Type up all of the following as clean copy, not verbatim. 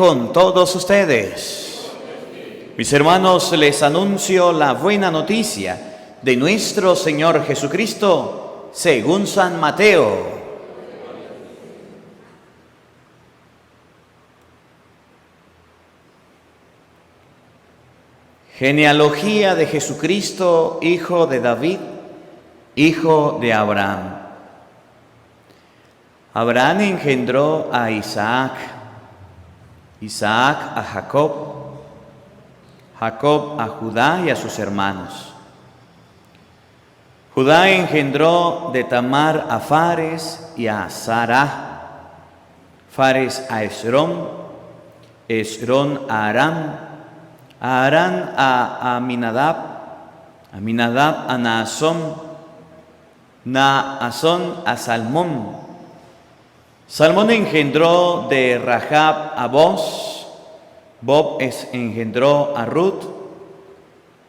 con todos ustedes. Mis hermanos, les anuncio la buena noticia de nuestro Señor Jesucristo según San Mateo. Genealogía de Jesucristo, hijo de David, hijo de Abraham. Abraham engendró a Isaac, Isaac a Jacob, Jacob a Judá y a sus hermanos. Judá engendró de Tamar a Fares y a Zarah, Fares a Esrón, Esrón a Aram a Aminadab, Aminadab a Naasón, Naasón a Salmón. Salmón engendró de Rahab a Boz, Bob engendró a Ruth,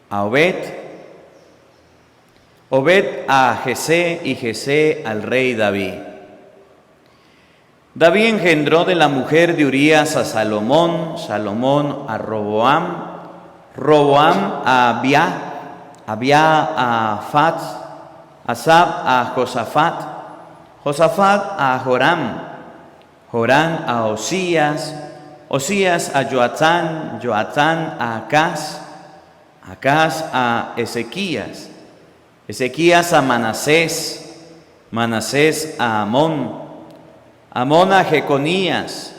a Obed a Jesé y Jesé al rey David. David engendró de la mujer de Urías a Salomón, Salomón a Roboam, Roboam a Abia a Fat, Asab a Josafat, Josafat a Joram, Joram a Osías, Osías a Joatán, Joatán a Acaz, Acaz a Ezequías, Ezequías a Manasés, Manasés a Amón, Amón a Jeconías,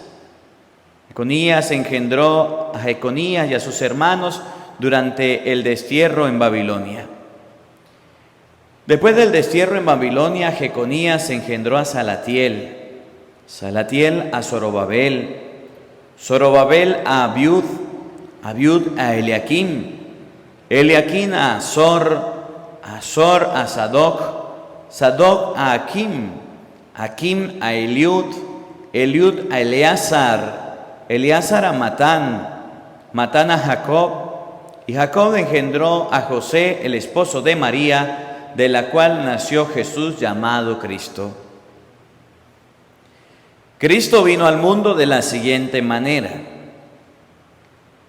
Jeconías engendró a Jeconías y a sus hermanos durante el destierro en Babilonia. Después del destierro en Babilonia, Jeconías engendró a Salatiel, Salatiel a Zorobabel, Zorobabel a Abiud, Abiud a Eliaquim, Eliaquim a Azor a Sadoc, Sadoc a Aquim, Aquim a Eliud, Eliud a Eleazar, Eleazar a Matán, Matán a Jacob, y Jacob engendró a José, el esposo de María, de la cual nació Jesús llamado Cristo. Cristo vino al mundo de la siguiente manera.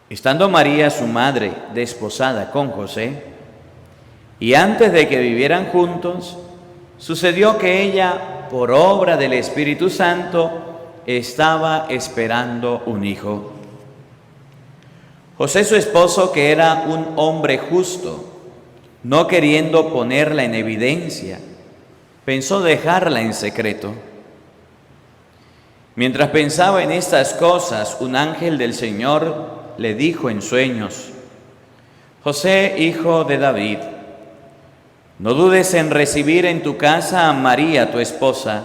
Estando María, su madre, desposada con José, y antes de que vivieran juntos, sucedió que ella, por obra del Espíritu Santo, estaba esperando un hijo. José, su esposo, que era un hombre justo, no queriendo ponerla en evidencia, pensó dejarla en secreto. Mientras pensaba en estas cosas, un ángel del Señor le dijo en sueños: José, hijo de David, no dudes en recibir en tu casa a María, tu esposa,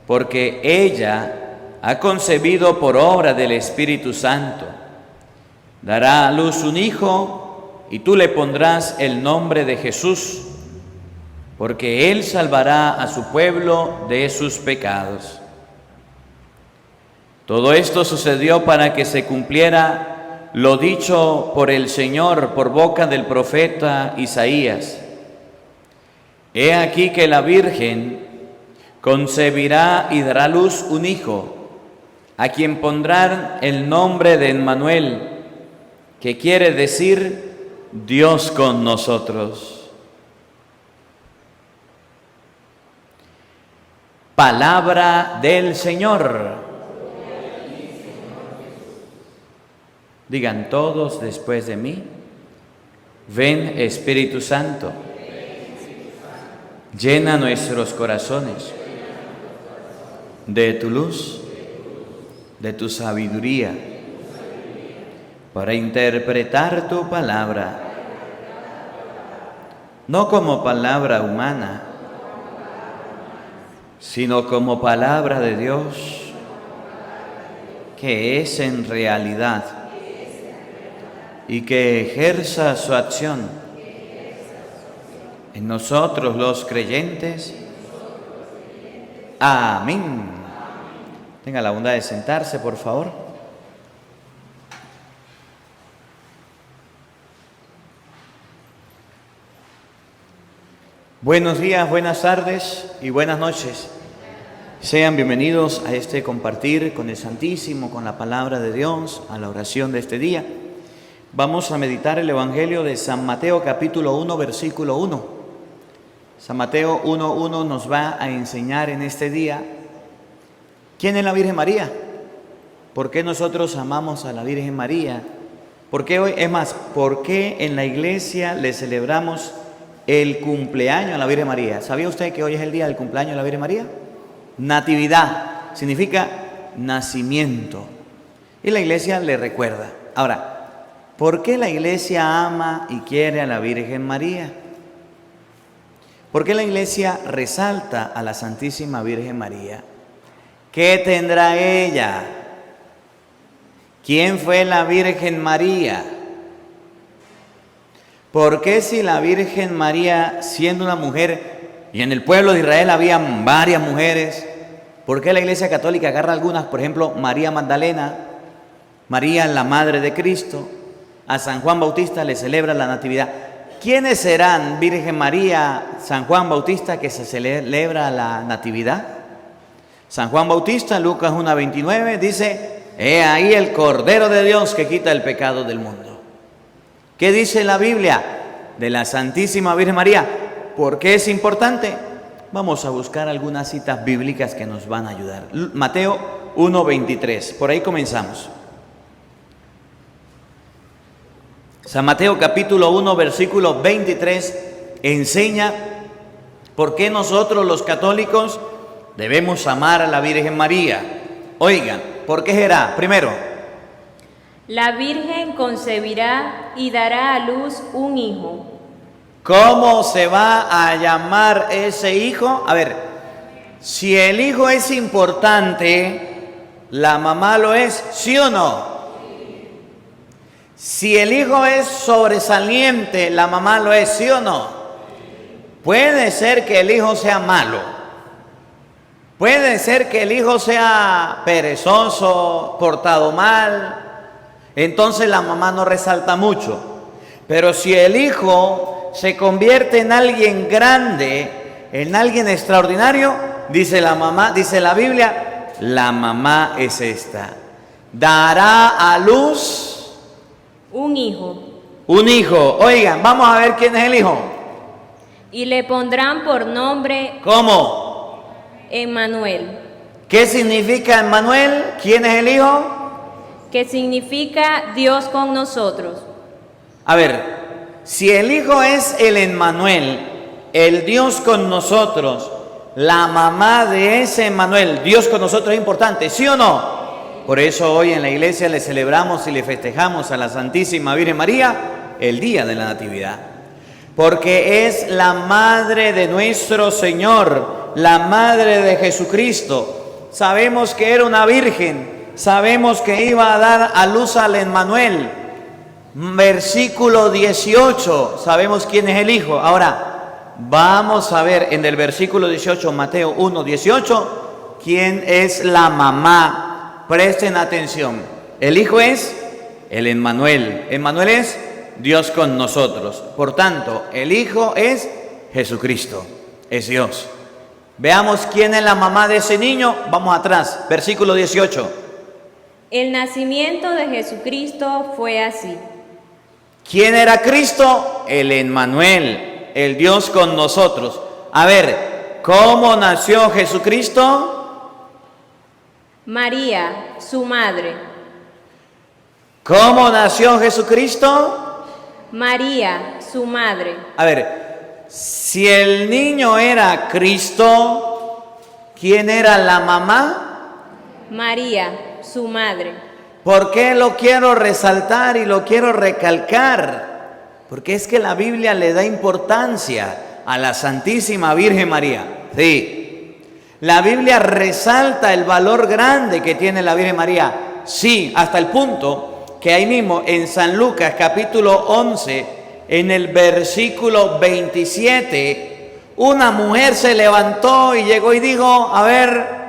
porque ella ha concebido por obra del Espíritu Santo. Dará a luz un hijo y tú le pondrás el nombre de Jesús, porque él salvará a su pueblo de sus pecados. Todo esto sucedió para que se cumpliera lo dicho por el Señor por boca del profeta Isaías. He aquí que la Virgen concebirá y dará a luz un hijo, a quien pondrán el nombre de Emmanuel, que quiere decir Dios con nosotros. Palabra del Señor. Digan todos después de mí: ven Espíritu Santo, llena nuestros corazones de tu luz, de tu sabiduría, para interpretar tu palabra, no como palabra humana, sino como palabra de Dios, que es en realidad, y que ejerza su acción en nosotros los creyentes. Amén. Tenga la bondad de sentarse, por favor. Buenos días, buenas tardes y buenas noches. Sean bienvenidos a este compartir con el Santísimo, con la palabra de Dios, a la oración de este día. Vamos a meditar el Evangelio de San Mateo capítulo 1, versículo 1. San Mateo 1:1 nos va a enseñar en este día quién es la Virgen María, por qué nosotros amamos a la Virgen María, por qué hoy, es más, por qué en la iglesia le celebramos el cumpleaños a la Virgen María. ¿Sabía usted que hoy es el día del cumpleaños de la Virgen María? Natividad significa nacimiento y la iglesia le recuerda. Ahora, ¿por qué la iglesia ama y quiere a la Virgen María? ¿Por qué la iglesia resalta a la Santísima Virgen María? ¿Qué tendrá ella? ¿Quién fue la Virgen María? ¿Por qué si la Virgen María, siendo una mujer, y en el pueblo de Israel había varias mujeres, por qué la Iglesia Católica agarra algunas? Por ejemplo, María Magdalena, María la Madre de Cristo, a San Juan Bautista le celebra la Natividad. ¿Quiénes serán Virgen María, San Juan Bautista, que se celebra la Natividad? San Juan Bautista, Lucas 1:29, dice: he ahí el Cordero de Dios que quita el pecado del mundo. ¿Qué dice la Biblia de la Santísima Virgen María? ¿Por qué es importante? Vamos a buscar algunas citas bíblicas que nos van a ayudar. Mateo 1:23, por ahí comenzamos. San Mateo capítulo 1, versículo 23, enseña por qué nosotros los católicos debemos amar a la Virgen María. Oigan, ¿por qué será? Primero, la Virgen concebirá y dará a luz un hijo. ¿cómo se va a llamar ese hijo? A ver, si el hijo es importante, ¿la mamá lo es? ¿Sí o no? Si el hijo es sobresaliente, ¿la mamá lo es? ¿Sí o no? Puede ser que el hijo sea malo. Puede ser que el hijo sea perezoso, portado mal. Entonces la mamá no resalta mucho. Pero si el hijo se convierte en alguien grande, en alguien extraordinario, dice la mamá, dice la Biblia, la mamá es esta: dará a luz un hijo. Un hijo. Oigan, vamos a ver quién es el hijo. Y le pondrán por nombre... ¿Cómo? Emmanuel. ¿Qué significa Emmanuel? ¿Quién es el hijo? Que significa Dios con nosotros. A ver, si el hijo es el Emmanuel, el Dios con nosotros, la mamá de ese Emmanuel, Dios con nosotros, es importante, ¿sí o no? Por eso hoy en la iglesia le celebramos y le festejamos a la Santísima Virgen María el día de la Natividad. Porque es la madre de nuestro Señor, la madre de Jesucristo. Sabemos que era una virgen, sabemos que iba a dar a luz al Emmanuel. Versículo 18, sabemos quién es el hijo. Ahora, vamos a ver en el versículo 18, Mateo 1:18, quién es la mamá. Presten atención. El hijo es el Emmanuel. Emmanuel es Dios con nosotros. Por tanto, el hijo es Jesucristo, es Dios. Veamos quién es la mamá de ese niño. Vamos atrás, versículo 18. El nacimiento de Jesucristo fue así. ¿Quién era Cristo? El Emmanuel, el Dios con nosotros. A ver, ¿cómo nació Jesucristo? María, su madre. ¿Cómo nació Jesucristo? María, su madre. A ver, si el niño era Cristo, ¿quién era la mamá? María, su madre. ¿Por qué lo quiero resaltar y lo quiero recalcar? Porque es que la Biblia le da importancia a la Santísima Virgen María. Sí. La Biblia resalta el valor grande que tiene la Virgen María. Sí, hasta el punto que ahí mismo en San Lucas capítulo 11, en el versículo 27, una mujer se levantó y llegó y dijo: a ver,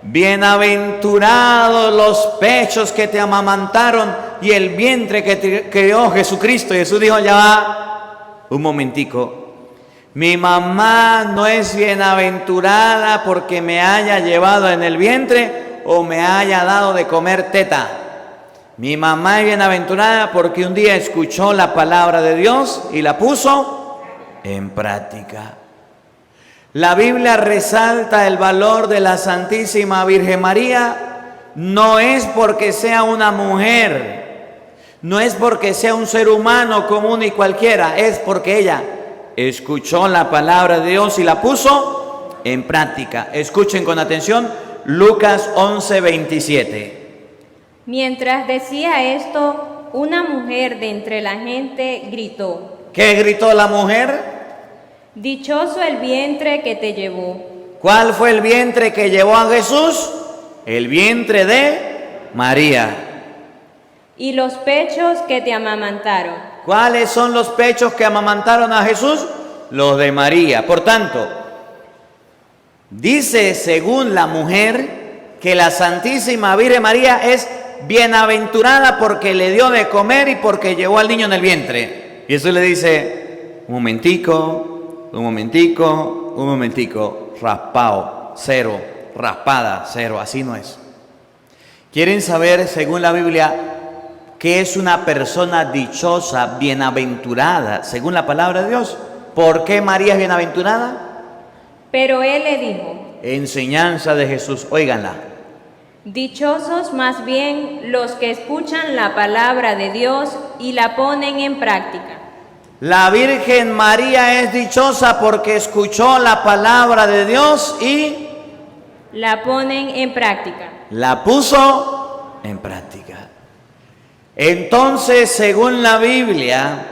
bienaventurados los pechos que te amamantaron y el vientre que te creó Jesucristo. Y Jesús dijo: ya va, un momentico. Mi mamá no es bienaventurada porque me haya llevado en el vientre o me haya dado de comer teta. Mi mamá es bienaventurada porque un día escuchó la palabra de Dios y la puso en práctica. La Biblia resalta el valor de la Santísima Virgen María. No es porque sea una mujer, no es porque sea un ser humano común y cualquiera, es porque ella escuchó la palabra de Dios y la puso en práctica. Escuchen con atención Lucas 11:27. Mientras decía esto, una mujer de entre la gente gritó: ¿Qué gritó la mujer? Dichoso el vientre que te llevó. ¿Cuál fue el vientre que llevó a Jesús? El vientre de María. Y los pechos que te amamantaron. ¿Cuáles son los pechos que amamantaron a Jesús? Los de María. Por tanto, dice según la mujer que la Santísima Virgen María es bienaventurada porque le dio de comer y porque llevó al niño en el vientre. Y eso le dice, un momentico, raspado, cero, raspada, cero, así no es. ¿Quieren saber, según la Biblia, qué es una persona dichosa, bienaventurada, según la palabra de Dios? ¿Por qué María es bienaventurada? Pero él le dijo: Enseñanza de Jesús, óiganla. Dichosos más bien los que escuchan la palabra de Dios y la ponen en práctica. La Virgen María es dichosa porque escuchó la palabra de Dios y La ponen en práctica. la puso en práctica. Entonces, según la Biblia,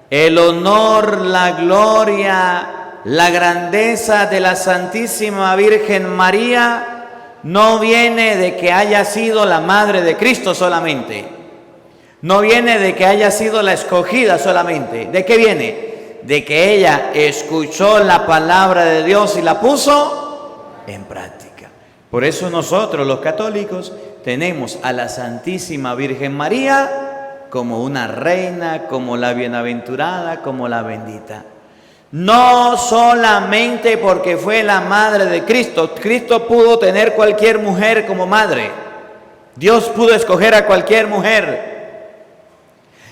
el honor, la gloria, la grandeza de la Santísima Virgen María no viene de que haya sido la madre de Cristo solamente. No viene de que haya sido la escogida solamente. ¿De qué viene? De que ella escuchó la palabra de Dios y la puso en práctica. Por eso nosotros los católicos tenemos a la Santísima Virgen María como una reina, como la bienaventurada, como la bendita. No solamente porque fue la madre de Cristo. Cristo pudo tener cualquier mujer como madre. Dios pudo escoger a cualquier mujer.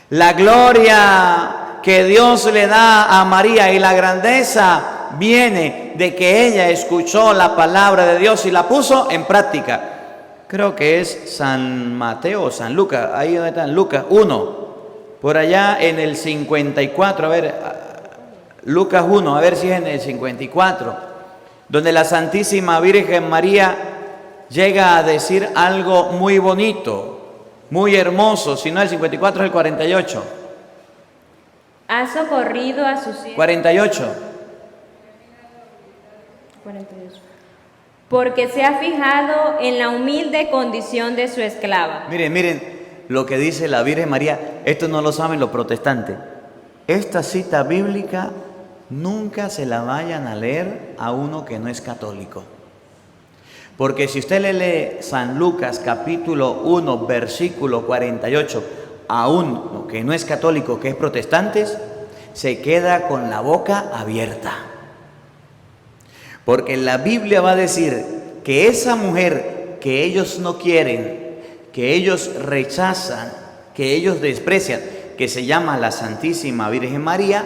La gloria que Dios le da a María y la grandeza viene de que ella escuchó la palabra de Dios y la puso en práctica. Creo que es San Mateo o San Lucas, ahí donde está, Lucas 1, por allá en el 54, a ver, Lucas 1, a ver si es en el 54, donde la Santísima Virgen María llega a decir algo muy bonito, muy hermoso, si no el 54 es el 48. Ha socorrido a sus siervos. 48. 48. Porque se ha fijado en la humilde condición de su esclava. Miren lo que dice la Virgen María. Esto no lo saben los protestantes. Esta cita bíblica nunca se la vayan a leer a uno que no es católico. Porque si usted le lee San Lucas capítulo 1 versículo 48 a uno que no es católico, que es protestante, se queda con la boca abierta. Porque la Biblia va a decir que esa mujer que ellos no quieren, que ellos rechazan, que ellos desprecian, que se llama la Santísima Virgen María,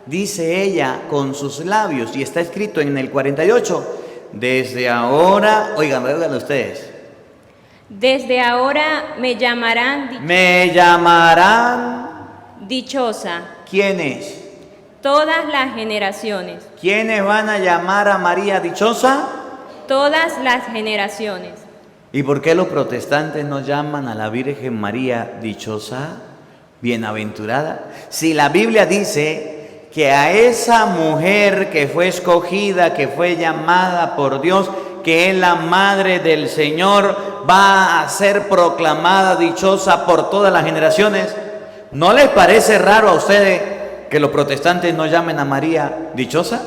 dice ella con sus labios, y está escrito en el 48, desde ahora, oigan ustedes. Desde ahora me llamarán dichosa. ¿Quiénes? Todas las generaciones. ¿Quiénes van a llamar a María dichosa? Todas las generaciones. ¿Y por qué los protestantes no llaman a la Virgen María dichosa, bienaventurada? Si la Biblia dice que a esa mujer que fue escogida, que fue llamada por Dios, que es la madre del Señor, va a ser proclamada dichosa por todas las generaciones. ¿No les parece raro a ustedes que los protestantes no llamen a María dichosa?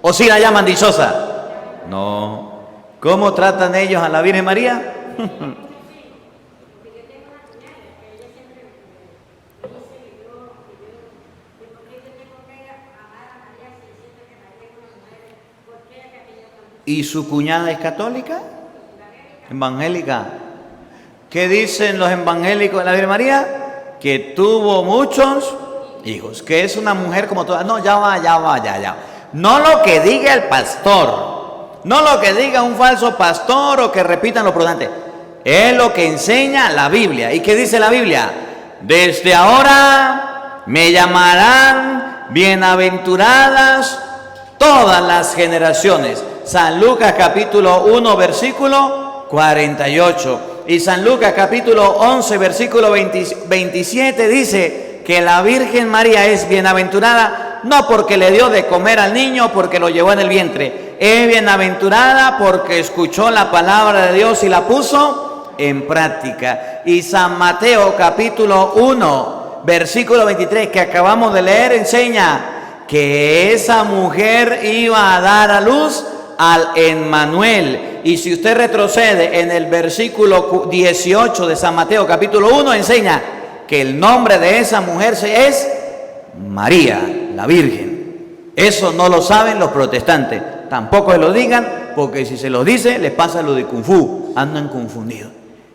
¿O sí la llaman dichosa? No. ¿Cómo tratan ellos a la Virgen María? ¿Y su cuñada es católica? Evangélica. ¿Qué dicen los evangélicos de la Virgen María? Que tuvo muchos hijos, que es una mujer como todas. No, ya va. No lo que diga el pastor, no lo que diga un falso pastor o que repitan los protestantes. Es lo que enseña la Biblia. ¿Y qué dice la Biblia? Desde ahora me llamarán bienaventuradas todas las generaciones. San Lucas capítulo 1 versículo 48. Y San Lucas capítulo 11 versículo 27 dice que la Virgen María es bienaventurada no porque le dio de comer al niño, porque lo llevó en el vientre. Es bienaventurada porque escuchó la palabra de Dios y la puso en práctica. Y San Mateo capítulo 1 versículo 23 que acabamos de leer enseña que esa mujer iba a dar a luz al Emmanuel. Y si usted retrocede en el versículo 18 de San Mateo capítulo 1 enseña que el nombre de esa mujer es María, la Virgen. Eso no lo saben los protestantes, tampoco se lo digan, porque si se lo dice les pasa lo de Kung Fu, andan confundidos.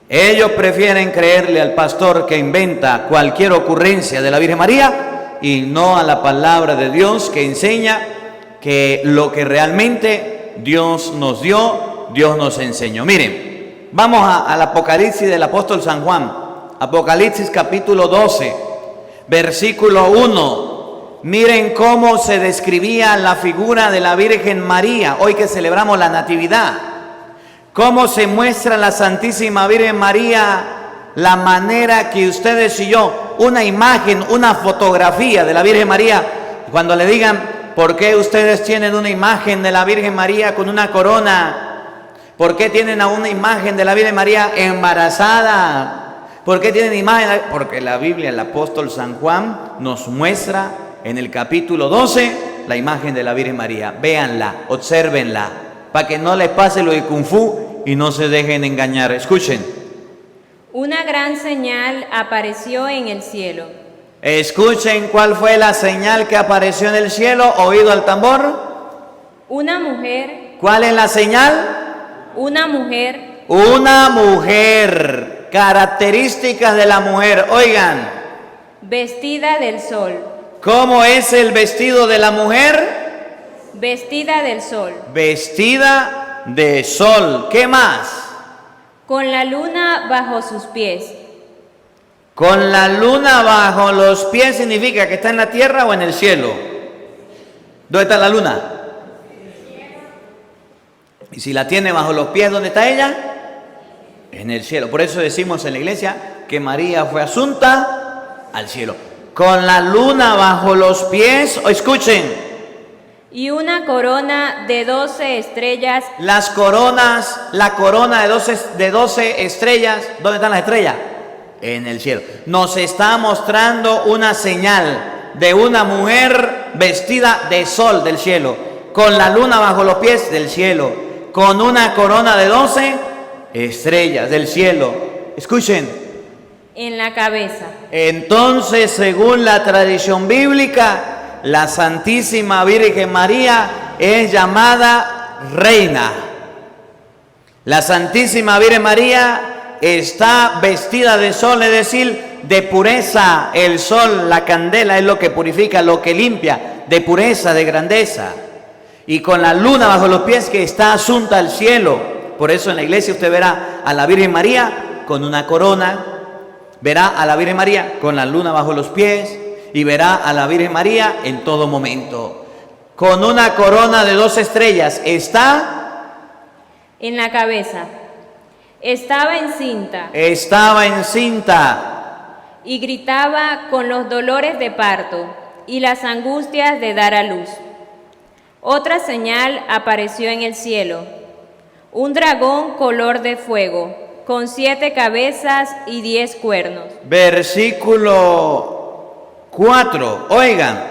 Ellos prefieren creerle al pastor que inventa cualquier ocurrencia de la Virgen María y no a la palabra de Dios que enseña que lo que realmente Dios nos dio, Dios nos enseñó. Miren, vamos al Apocalipsis del apóstol San Juan, Apocalipsis capítulo 12, versículo 1. Miren cómo se describía la figura de la Virgen María, hoy que celebramos la Natividad. Cómo se muestra la Santísima Virgen María, la manera que ustedes y yo, una imagen, una fotografía de la Virgen María, cuando le digan, ¿por qué ustedes tienen una imagen de la Virgen María con una corona? ¿Por qué tienen a una imagen de la Virgen María embarazada? ¿Por qué tienen imagen? Porque la Biblia, el apóstol San Juan nos muestra en el capítulo 12 la imagen de la Virgen María. Véanla, obsérvenla, para que no les pase lo de Kung Fu y no se dejen engañar. Escuchen. Una gran señal apareció en el cielo. Escuchen cuál fue la señal que apareció en el cielo. Oído al tambor. Una mujer. ¿Cuál es la señal? Una mujer. Una mujer. Características de la mujer. Oigan. Vestida del sol. ¿Cómo es el vestido de la mujer? Vestida del sol. Vestida de sol. ¿Qué más? Con la luna bajo sus pies. Con la luna bajo los pies significa que está en la tierra o en el cielo. ¿Dónde está la luna? Y si la tiene bajo los pies, ¿dónde está ella? En el cielo. Por eso decimos en la iglesia que María fue asunta al cielo. Con la luna bajo los pies, escuchen. Y una corona de 12 estrellas. Las coronas, la corona de 12 estrellas, ¿dónde están las estrellas? En el cielo. Nos está mostrando una señal de una mujer vestida de sol del cielo, con la luna bajo los pies del cielo, con una corona de 12 estrellas del cielo. Escuchen. En la cabeza. Entonces, según la tradición bíblica, la Santísima Virgen María es llamada reina. La Santísima Virgen María está vestida de sol, es decir, de pureza. El sol, la candela, es lo que purifica, lo que limpia, de pureza, de grandeza. Y con la luna bajo los pies que está asunta al cielo. Por eso en la iglesia usted verá a la Virgen María con una corona, verá a la Virgen María con la luna bajo los pies y verá a la Virgen María en todo momento. Con una corona de 12 estrellas está en la cabeza. Estaba encinta. Estaba encinta. Y gritaba con los dolores de parto y las angustias de dar a luz. Otra señal apareció en el cielo. Un dragón color de fuego, con 7 cabezas y 10 cuernos. Versículo 4, oigan.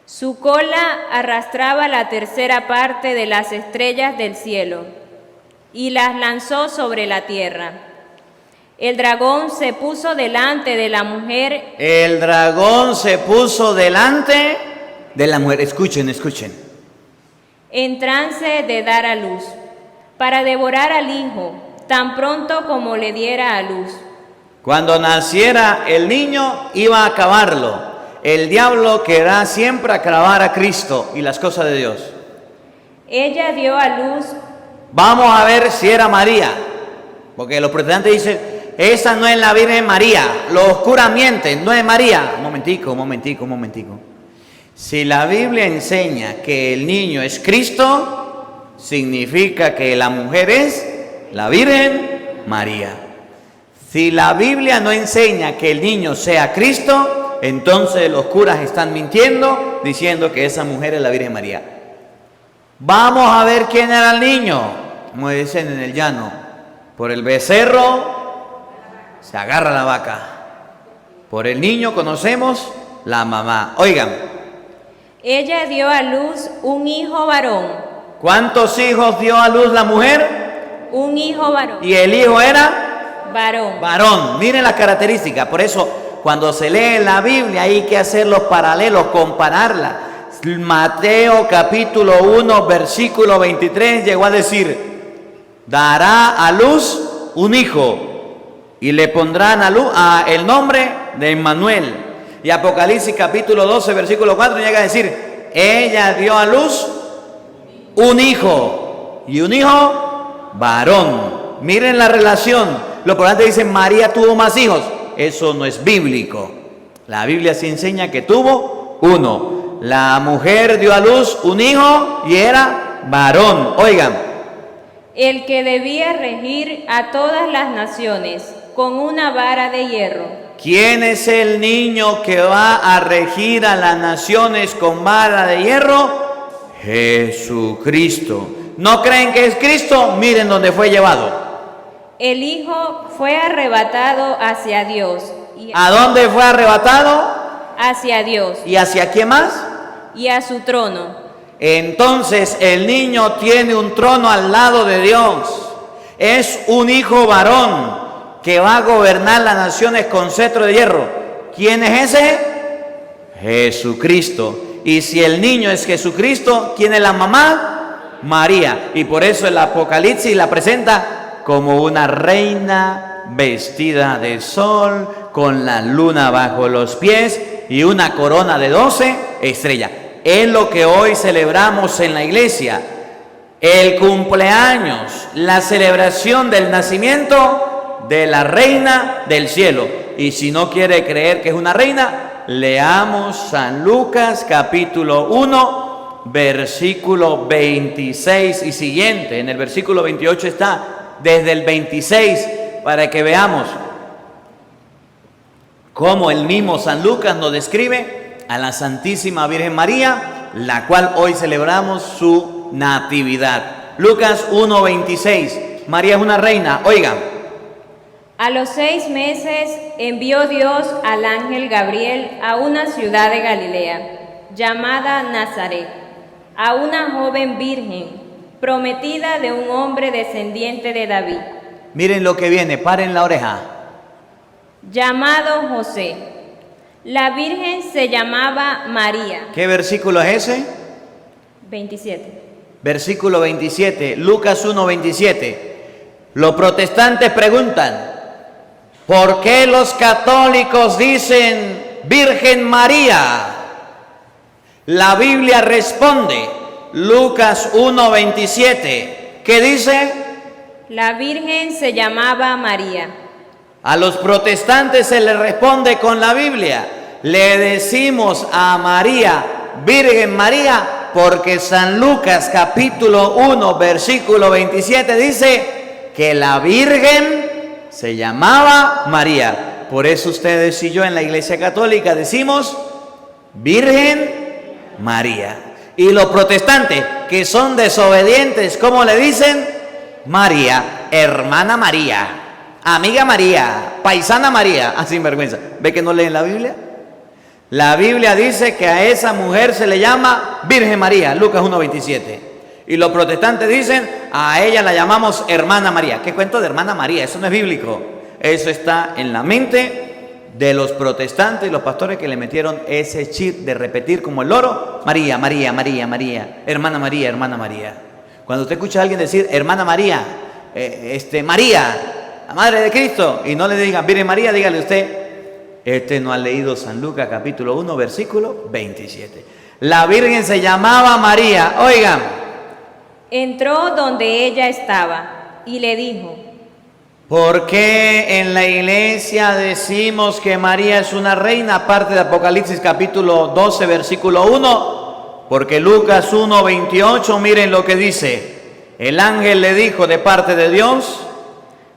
Su cola arrastraba la tercera parte de las estrellas del cielo y las lanzó sobre la tierra. El dragón se puso delante de la mujer. El dragón se puso delante de la mujer. Escuchen, escuchen. en trance de dar a luz, para devorar al hijo, tan pronto como le diera a luz. Cuando naciera el niño, iba a acabarlo. El diablo querrá siempre acabar a Cristo y las cosas de Dios. Ella dio a luz. Vamos a ver si era María, porque los protestantes dicen, esa no es la Virgen María, los curas mienten, no es María. Un momentico. Si la Biblia enseña que el niño es Cristo, significa que la mujer es la Virgen María. Si la Biblia no enseña que el niño sea Cristo, entonces los curas están mintiendo diciendo que esa mujer es la Virgen María. Vamos a ver quién era el niño. Como dicen en el llano, por el becerro se agarra la vaca. Por el niño conocemos la mamá. Oigan. Ella dio a luz un hijo varón. ¿Cuántos hijos dio a luz la mujer? Un hijo varón. ¿Y el hijo era? Varón. Varón. Miren las características. Por eso, cuando se lee la Biblia hay que hacer los paralelos, compararla. Mateo capítulo 1, versículo 23 llegó a decir, dará a luz un hijo y le pondrán el nombre de Emmanuel. Y Apocalipsis capítulo 12, versículo 4 llega a decir, ella dio a luz un hijo y un hijo varón. Miren la relación. Los protestantes dicen, María tuvo más hijos. Eso no es bíblico. La Biblia sí enseña que tuvo uno. La mujer dio a luz un hijo y era varón. Oigan. El que debía regir a todas las naciones con una vara de hierro. ¿Quién es el niño que va a regir a las naciones con vara de hierro? Jesucristo. ¿No creen que es Cristo? Miren dónde fue llevado. El hijo fue arrebatado hacia Dios. ¿A dónde fue arrebatado? Hacia Dios. ¿Y hacia quién más? Y a su trono. Entonces el niño tiene un trono al lado de Dios. Es un hijo varón que va a gobernar las naciones con cetro de hierro. ¿Quién es ese? Jesucristo. Y si el niño es Jesucristo, ¿quién es la mamá? María. Y por eso el Apocalipsis la presenta como una reina vestida de sol, con la luna bajo los pies y una corona de 12 estrellas. Es lo que hoy celebramos en la iglesia. El cumpleaños, la celebración del nacimiento de la reina del cielo. Y si no quiere creer que es una reina, leamos San Lucas capítulo 1, versículo 26 y siguiente. En el versículo 28 está, desde el 26, para que veamos cómo el mismo San Lucas nos describe a la Santísima Virgen María, la cual hoy celebramos su natividad. Lucas 1:26. María es una reina. Oigan. A los 6 meses envió Dios al ángel Gabriel a una ciudad de Galilea, llamada Nazaret, a una joven virgen, prometida de un hombre descendiente de David. Miren lo que viene, paren la oreja. Llamado José. La virgen se llamaba María. ¿Qué versículo es ese? 27. Versículo 27, Lucas 1:27. Los protestantes preguntan, ¿por qué los católicos dicen Virgen María? La Biblia responde, Lucas 1:27, ¿qué dice? La virgen se llamaba María. A los protestantes se les responde con la Biblia. Le decimos a María, Virgen María, porque San Lucas capítulo 1, versículo 27 dice que la Virgen se llamaba María. Por eso ustedes y yo en la Iglesia Católica decimos Virgen María. Y los protestantes que son desobedientes, ¿cómo le dicen? María, hermana María, amiga María, paisana María. Ah, sin vergüenza. ¿Ve que no leen la Biblia? La Biblia dice que a esa mujer se le llama Virgen María, Lucas 1:27. Y los protestantes dicen, a ella la llamamos hermana María. ¿Qué cuento de hermana María? Eso no es bíblico. Eso está en la mente de los protestantes y los pastores que le metieron ese chip de repetir como el loro, María, María, María, María, hermana María, hermana María. Cuando usted escucha a alguien decir, hermana María, María, la Madre de Cristo, y no le digan, Virgen María, dígale usted, no ha leído San Lucas capítulo 1, versículo 27. La Virgen se llamaba María, oigan. Entró donde ella estaba y le dijo: ¿Por qué en la iglesia decimos que María es una reina, aparte de Apocalipsis capítulo 12, versículo 1? Porque Lucas 1, 28, miren lo que dice. El ángel le dijo de parte de Dios,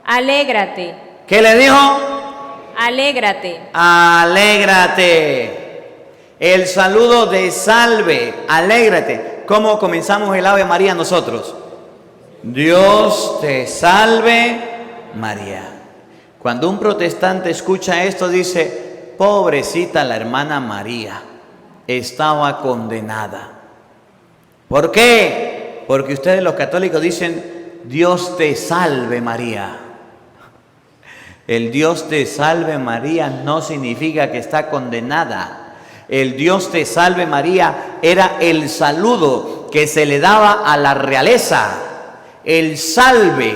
alégrate. ¿Qué le dijo? Alégrate. Alégrate. El saludo de salve, alégrate. ¿Cómo comenzamos el Ave María nosotros? Dios te salve María. Cuando un protestante escucha esto dice, pobrecita la hermana María, estaba condenada. ¿Por qué? Porque ustedes los católicos dicen, Dios te salve María. El Dios te salve María no significa que está condenada. El Dios te salve María era el saludo que se le daba a la realeza. El salve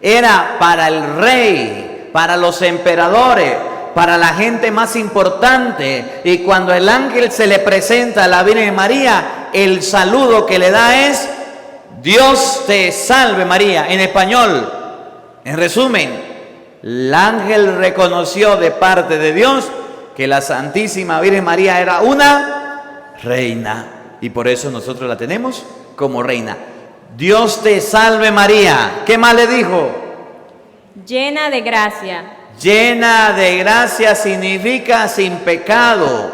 era para el rey, para los emperadores, para la gente más importante. Y cuando el ángel se le presenta a la Virgen María, el saludo que le da es Dios te salve María. En español, en resumen, el ángel reconoció de parte de Dios que la Santísima Virgen María era una reina. Y por eso nosotros la tenemos como reina. Dios te salve María. ¿Qué más le dijo? Llena de gracia. Llena de gracia significa sin pecado,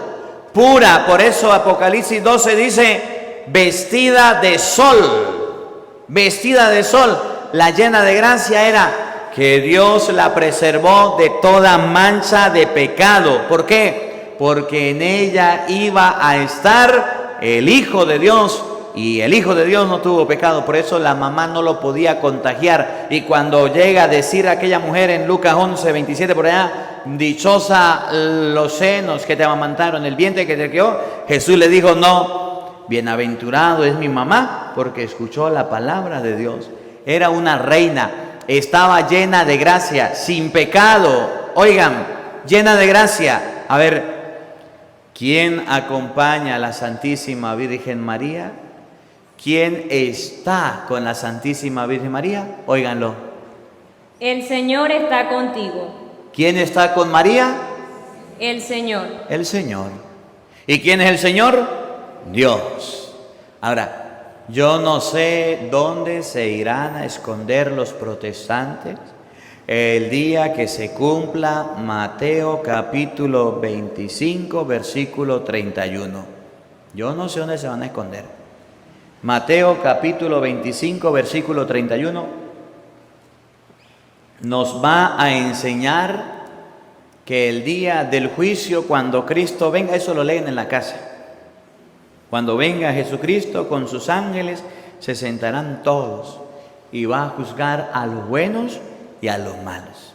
pura. Por eso Apocalipsis 12 dice, vestida de sol. Vestida de sol. La llena de gracia era que Dios la preservó de toda mancha de pecado. ¿Por qué? Porque en ella iba a estar el Hijo de Dios. Y el Hijo de Dios no tuvo pecado, por eso la mamá no lo podía contagiar. Y cuando llega a decir a aquella mujer en Lucas 11, 27 por allá, dichosa los senos que te amamantaron, el vientre que te crió, Jesús le dijo, no, bienaventurado es mi mamá, porque escuchó la palabra de Dios. Era una reina, estaba llena de gracia, sin pecado. Oigan, llena de gracia. A ver, ¿quién acompaña a la Santísima Virgen María? ¿Quién está con la Santísima Virgen María? Óiganlo. El Señor está contigo. ¿Quién está con María? El Señor. El Señor. ¿Y quién es el Señor? Dios. Ahora, yo no sé dónde se irán a esconder los protestantes el día que se cumpla Mateo capítulo 25, versículo 31. Yo no sé dónde se van a esconder. Mateo capítulo 25, versículo 31, nos va a enseñar que el día del juicio, cuando Cristo venga, eso lo leen en la casa. Cuando venga Jesucristo con sus ángeles, se sentarán todos y va a juzgar a los buenos y a los malos.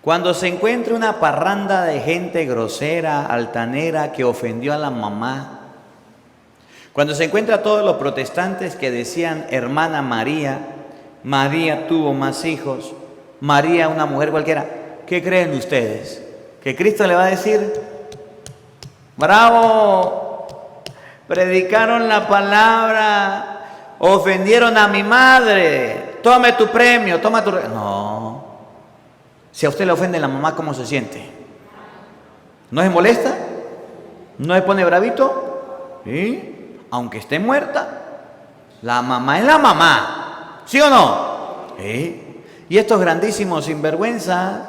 Cuando se encuentre una parranda de gente grosera, altanera, que ofendió a la mamá, cuando se encuentra a todos los protestantes que decían, hermana María, María tuvo más hijos, María una mujer cualquiera, ¿qué creen ustedes? ¿Que Cristo le va a decir, bravo, predicaron la palabra, ofendieron a mi madre, tome tu premio, toma tu... No, si a usted le ofende la mamá, ¿cómo se siente? ¿No se molesta? ¿No se pone bravito? ¿Sí? Aunque esté muerta, la mamá es la mamá, ¿sí o no? ¿Sí? Y estos grandísimos sinvergüenzas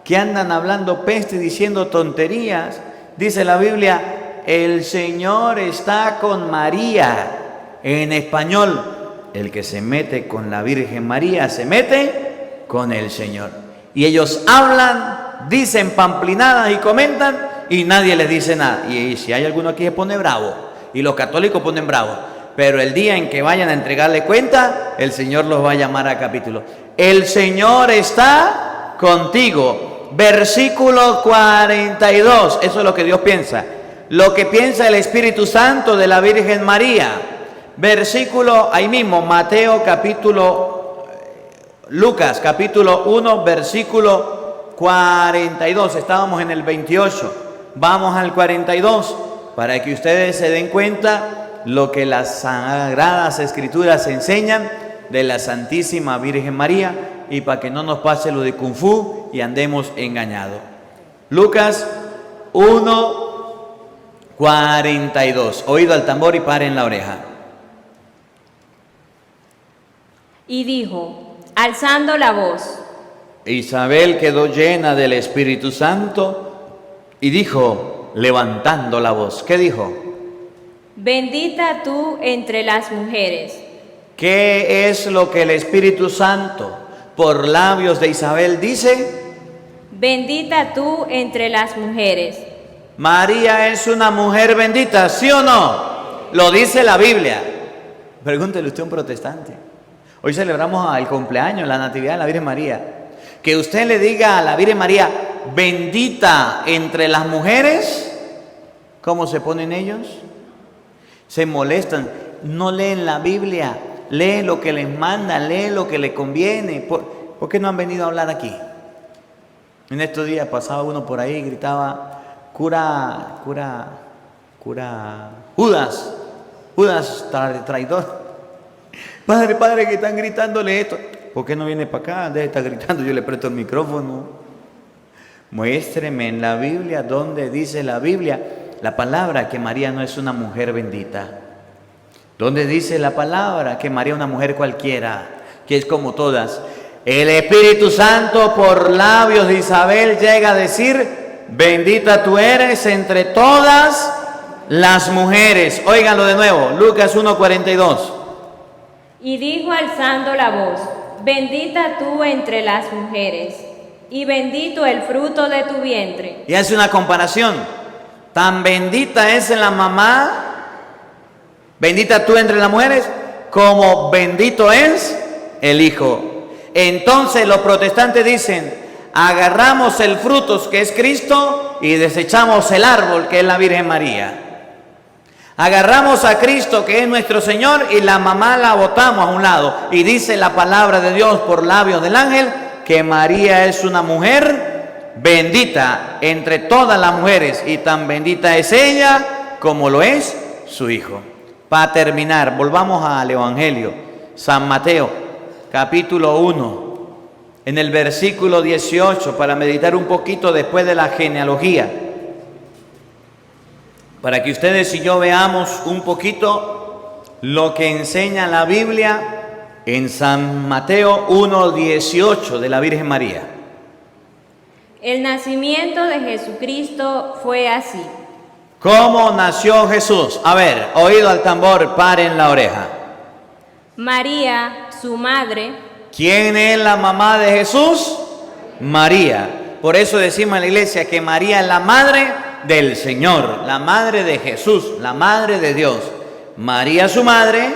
que andan hablando peste, diciendo tonterías, dice la Biblia, el Señor está con María. En español, el que se mete con la Virgen María se mete con el Señor. Y ellos hablan, dicen pamplinadas y comentan y nadie les dice nada. Y si hay alguno aquí que se pone bravo, y los católicos ponen bravos, pero el día en que vayan a entregarle cuenta, el Señor los va a llamar a capítulo. El Señor está contigo. Versículo 42, eso es lo que Dios piensa. Lo que piensa el Espíritu Santo de la Virgen María. Versículo, ahí mismo, Lucas capítulo 1, versículo 42. Estábamos en el 28. Vamos al 42 para que ustedes se den cuenta lo que las Sagradas Escrituras enseñan de la Santísima Virgen María y para que no nos pase lo de Kung Fu y andemos engañados. Lucas 1, 42. Oído al tambor y paren la oreja. Y dijo, alzando la voz: Isabel quedó llena del Espíritu Santo y dijo, levantando la voz, ¿qué dijo? Bendita tú entre las mujeres. ¿Qué es lo que el Espíritu Santo por labios de Isabel dice? Bendita tú entre las mujeres. María es una mujer bendita, ¿sí o no? Lo dice la Biblia. Pregúntele usted a un protestante. Hoy celebramos el cumpleaños, la natividad de la Virgen María. Que usted le diga a la Virgen María, bendita entre las mujeres, ¿cómo se ponen ellos? Se molestan, no leen la Biblia, leen lo que les manda, leen lo que les conviene. ¿Por qué no han venido a hablar aquí? En estos días pasaba uno por ahí y gritaba, cura, Judas traidor. Padre, que están gritándole esto. ¿Por qué no viene para acá? Debe estar gritando, yo le presto el micrófono. Muéstreme en la Biblia donde dice la Biblia, la palabra que María no es una mujer bendita. ¿Dónde dice la palabra que María es una mujer cualquiera, que es como todas? El Espíritu Santo por labios de Isabel llega a decir, bendita tú eres entre todas las mujeres. Óiganlo de nuevo, Lucas 1:42. Y dijo alzando la voz, bendita tú entre las mujeres, y bendito el fruto de tu vientre. Y hace una comparación. Tan bendita es la mamá, bendita tú entre las mujeres, como bendito es el hijo. Entonces los protestantes dicen, agarramos el fruto que es Cristo y desechamos el árbol que es la Virgen María. Agarramos a Cristo que es nuestro Señor y la mamá la botamos a un lado. Y dice la palabra de Dios por labios del ángel que María es una mujer bendita entre todas las mujeres y tan bendita es ella como lo es su hijo. Para terminar, volvamos al Evangelio. San Mateo, capítulo 1, en el versículo 18, para meditar un poquito después de la genealogía. Para que ustedes y yo veamos un poquito lo que enseña la Biblia en San Mateo 1:18 de la Virgen María. El nacimiento de Jesucristo fue así. ¿Cómo nació Jesús? A ver, oído al tambor, paren la oreja. María, su madre. ¿Quién es la mamá de Jesús? María. Por eso decimos en la iglesia que María es la madre del Señor, la madre de Jesús, la madre de Dios. María, su madre,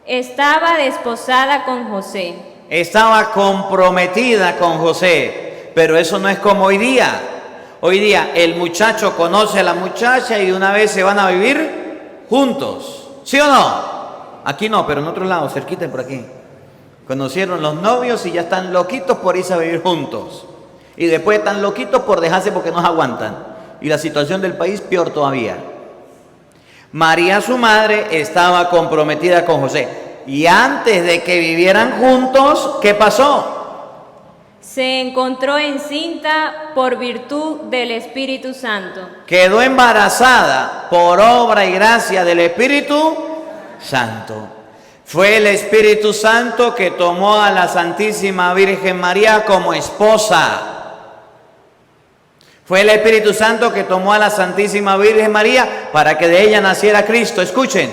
estaba desposada con José. Estaba comprometida con José, pero eso no es como hoy día. Hoy día el muchacho conoce a la muchacha y de una vez se van a vivir juntos. ¿Sí o no? Aquí no, pero en otro lado, cerquita por aquí. Conocieron los novios y ya están loquitos por irse a vivir juntos. Y después están loquitos por dejarse porque no se aguantan. Y la situación del país peor todavía. María, su madre, estaba comprometida con José. Y antes de que vivieran juntos, ¿qué pasó? Se encontró encinta por virtud del Espíritu Santo. Quedó embarazada por obra y gracia del Espíritu Santo. Fue el Espíritu Santo que tomó a la Santísima Virgen María como esposa. Fue el Espíritu Santo que tomó a la Santísima Virgen María para que de ella naciera Cristo. Escuchen.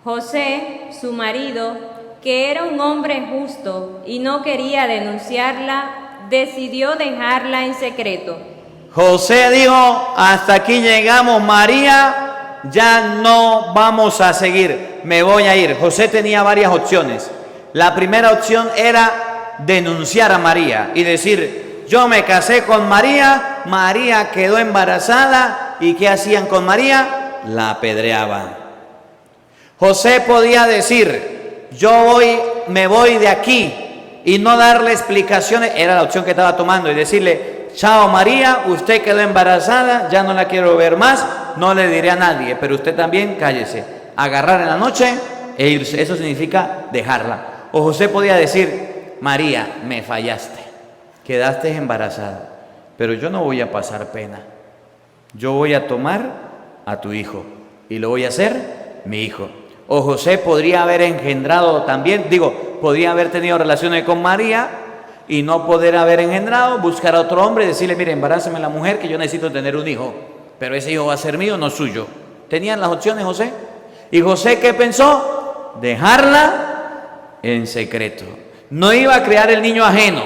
José, su marido, que era un hombre justo y no quería denunciarla, decidió dejarla en secreto. José dijo, hasta aquí llegamos, María, ya no vamos a seguir, me voy a ir. José tenía varias opciones. La primera opción era denunciar a María y decir, yo me casé con María, María quedó embarazada, ¿y qué hacían con María? La apedreaban. José podía decir, me voy de aquí, y no darle explicaciones, era la opción que estaba tomando, y decirle, chao María, usted quedó embarazada, ya no la quiero ver más, no le diré a nadie, pero usted también cállese. Agarrar en la noche e irse, eso significa dejarla. O José podía decir, María, me fallaste, quedaste embarazada, pero yo no voy a pasar pena, yo voy a tomar a tu hijo y lo voy a hacer mi hijo. O José podría haber engendrado también, podría haber tenido relaciones con María y no poder haber engendrado, buscar a otro hombre y decirle, mire, embarázame la mujer que yo necesito tener un hijo, pero ese hijo va a ser mío, no suyo. ¿Tenían las opciones José? ¿Y José qué pensó? Dejarla en secreto. No iba a criar el niño ajeno,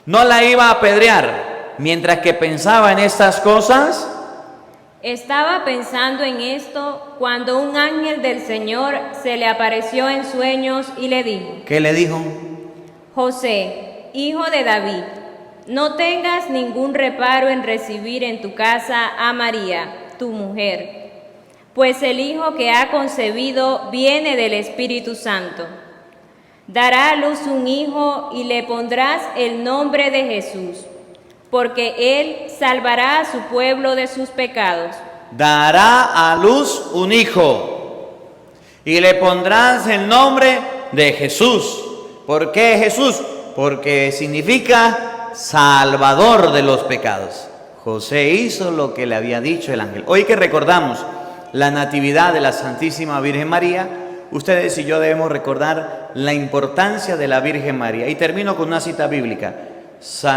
no la iba a apedrear. Mientras que pensaba en estas cosas, estaba pensando en esto cuando un ángel del Señor se le apareció en sueños y le dijo, ¿qué le dijo? José, hijo de David, no tengas ningún reparo en recibir en tu casa a María, tu mujer, pues el hijo que ha concebido viene del Espíritu Santo. Dará a luz un hijo y le pondrás el nombre de Jesús, porque él salvará a su pueblo de sus pecados. Dará a luz un hijo y le pondrás el nombre de Jesús. ¿Por qué Jesús? Porque significa salvador de los pecados. José hizo lo que le había dicho el ángel. Hoy que recordamos la natividad de la Santísima Virgen María, ustedes y yo debemos recordar la importancia de la Virgen María. Y termino con una cita bíblica.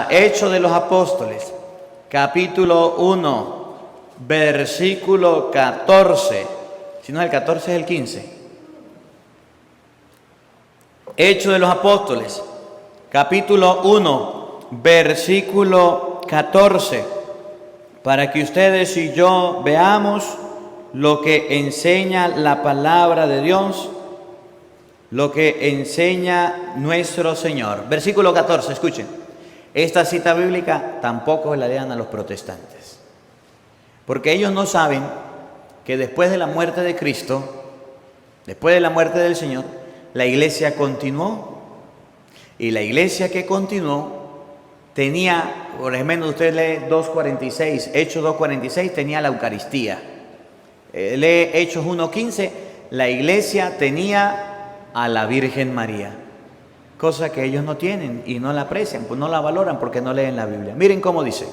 Hechos de los Apóstoles, capítulo 1, versículo 14. Si no es el 14, es el 15. Hechos de los Apóstoles, capítulo 1, versículo 14. Para que ustedes y yo veamos lo que enseña la palabra de Dios, lo que enseña nuestro Señor. Versículo 14, escuchen. Esta cita bíblica tampoco la lean a los protestantes, porque ellos no saben que después de la muerte de Cristo, después de la muerte del Señor, la iglesia continuó, y la iglesia que continuó tenía, por ejemplo, usted lee 2.46, Hechos 2.46, tenía la Eucaristía. Lee Hechos 1.15, la iglesia tenía a la Virgen María. Cosa que ellos no tienen y no la aprecian, pues no la valoran porque no leen la Biblia. Miren cómo dice.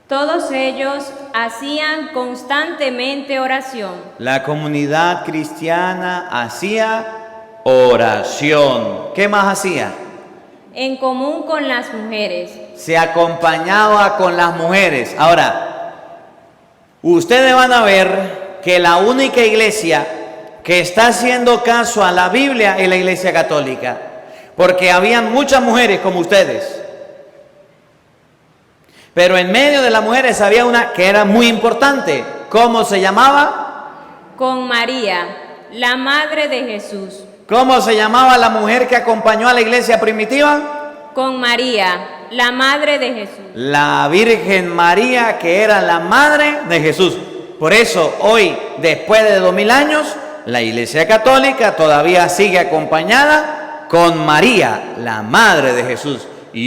Todos ellos hacían constantemente oración. La comunidad cristiana hacía oración. ¿Qué más hacía? En común con las mujeres. Se acompañaba con las mujeres. Ahora, ustedes van a ver que la única iglesia que está haciendo caso a la Biblia es la Iglesia Católica. Porque habían muchas mujeres como ustedes. Pero en medio de las mujeres había una que era muy importante. ¿Cómo se llamaba? Con María, la madre de Jesús. ¿Cómo se llamaba la mujer que acompañó a la iglesia primitiva? Con María, la madre de Jesús. La Virgen María, que era la madre de Jesús. Por eso hoy, después de 2000 años, la Iglesia Católica todavía sigue acompañada con María, la madre de Jesús.